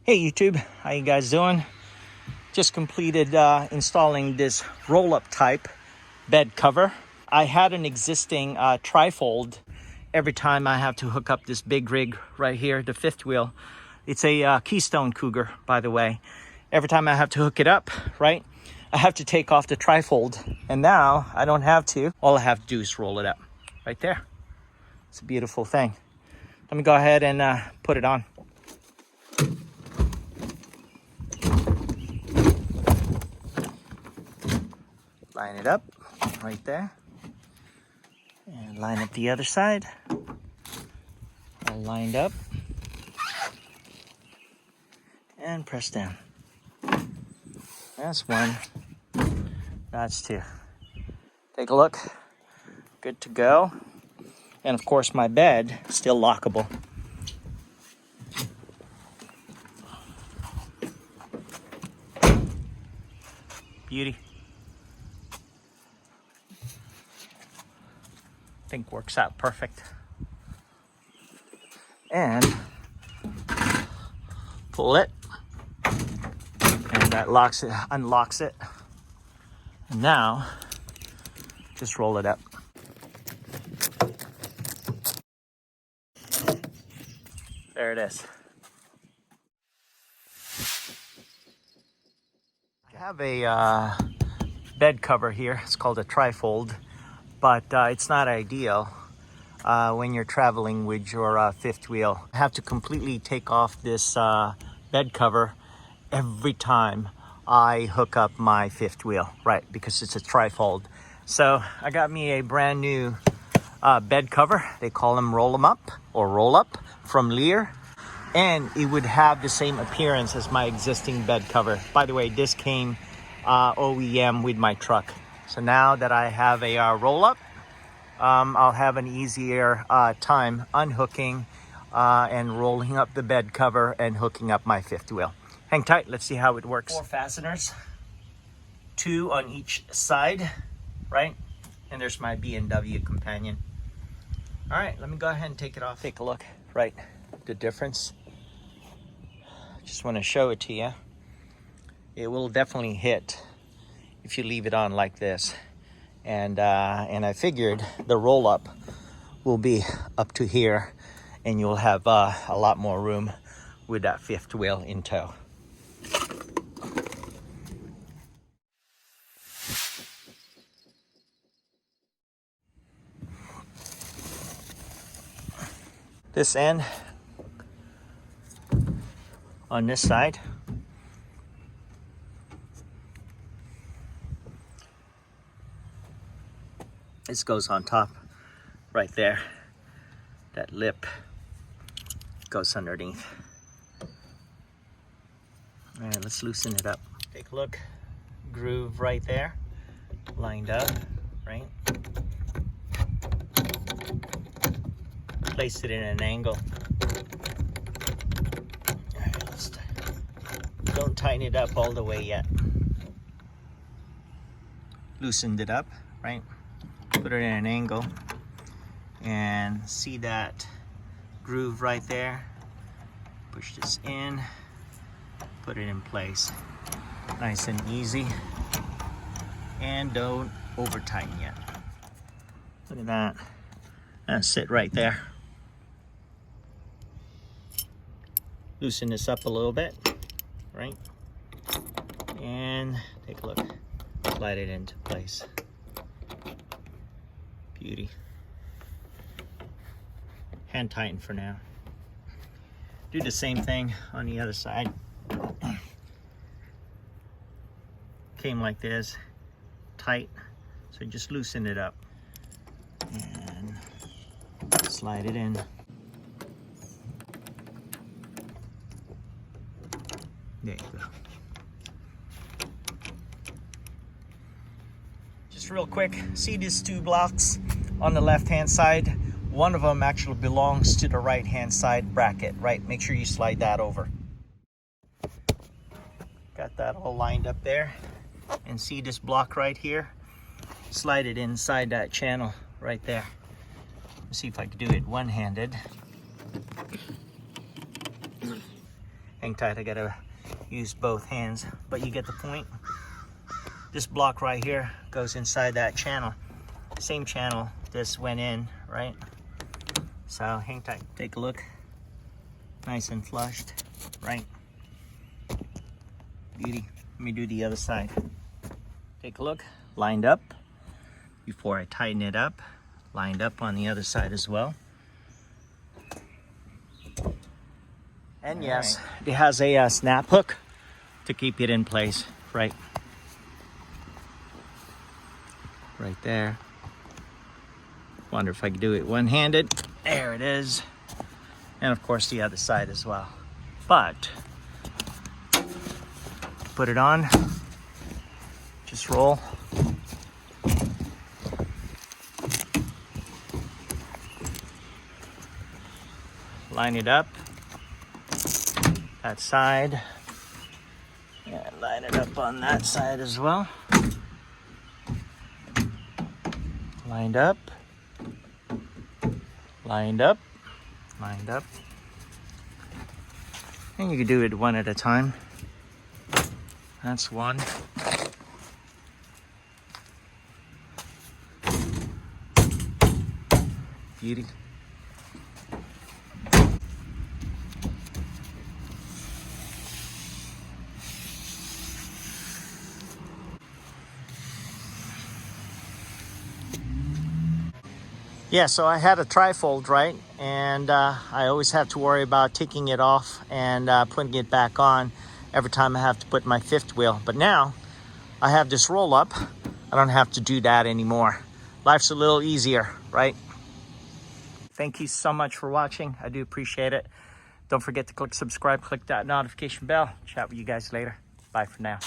Hey YouTube, how you guys doing? Just completed installing this roll-up type bed cover. I had an existing Trifold. Every time I have to hook up this big rig right here, the fifth wheel. It's a Keystone Cougar, by the way. Every time I have to hook it up, right, I have to take off the Trifold. And now I don't have to. All I have to do is roll it up right there. It's a beautiful thing. Let me go ahead and put it on. Line it up right there, and line up the other side. All lined up, and press down. That's one. That's two. Take a look. Good to go. And of course, my bed still lockable. Beauty. I think works out perfect. And pull it, and that locks it, unlocks it. And now just roll it up. There it is. I have a bed cover here. It's called a Trifold. But it's not ideal when you're traveling with your fifth wheel. I have to completely take off this bed cover every time I hook up my fifth wheel, right? Because it's a Trifold. So I got me a brand new bed cover. They call them RollitUp or RollitUp from Leer. And it would have the same appearance as my existing bed cover. By the way, this came OEM with my truck. So now that I have a roll-up, I'll have an easier time unhooking and rolling up the bed cover and hooking up my fifth wheel. Hang tight, let's see how it works. 4 fasteners, 2 on each side, right? And there's my B&W companion. All right, let me go ahead and take it off. Take a look, right? The difference. Just want to show it to you. It will definitely hit if you leave it on like this. And I figured the roll-up will be up to here, and you'll have a lot more room with that fifth wheel in tow. This end on this side, this goes on top right there. That lip goes underneath. All right, let's loosen it up. Take a look. Groove right there, lined up, right? Place it in an angle. All right, don't tighten it up all the way yet. Loosened it up, right? Put it in an angle, and see that groove right there. Push this in, put it in place. Nice and easy, and don't over tighten yet. Look at that. That's it right there. Loosen this up a little bit, right? And take a look. Slide it into place. Beauty. Hand tighten for now. Do the same thing on the other side. Came like this, tight, so just loosen it up and slide it in. There you go. Just real quick, see these 2 blocks on the left hand side? One of them actually belongs to the right hand side bracket, right? Make sure you slide that over. Got that all lined up there. And see this block right here? Slide it inside that channel right there. Let's see if I can do it one-handed. hang tight, I gotta use both hands, but you get the point. This block right here goes inside that channel. Same channel this went in, right? So hang tight, take a look. Nice and flushed, right? Beauty. Let me do the other side. Take a look, lined up. Before I tighten it up, lined up on the other side as well. And yes, it has a snap hook to keep it in place, right there. Wonder if I could do it one-handed. There it is. And of course the other side as well. But put it on, just roll. Line it up, that side, and line it up on that side as well. Lined up, lined up, lined up. And you can do it one at a time. That's one. Beauty. Yeah, so I had a trifold, right? And I always have to worry about taking it off and putting it back on every time I have to put my fifth wheel. But now I have this roll up. I don't have to do that anymore. Life's a little easier, right? Thank you so much for watching. I do appreciate it. Don't forget to click subscribe, click that notification bell. Chat with you guys later. Bye for now.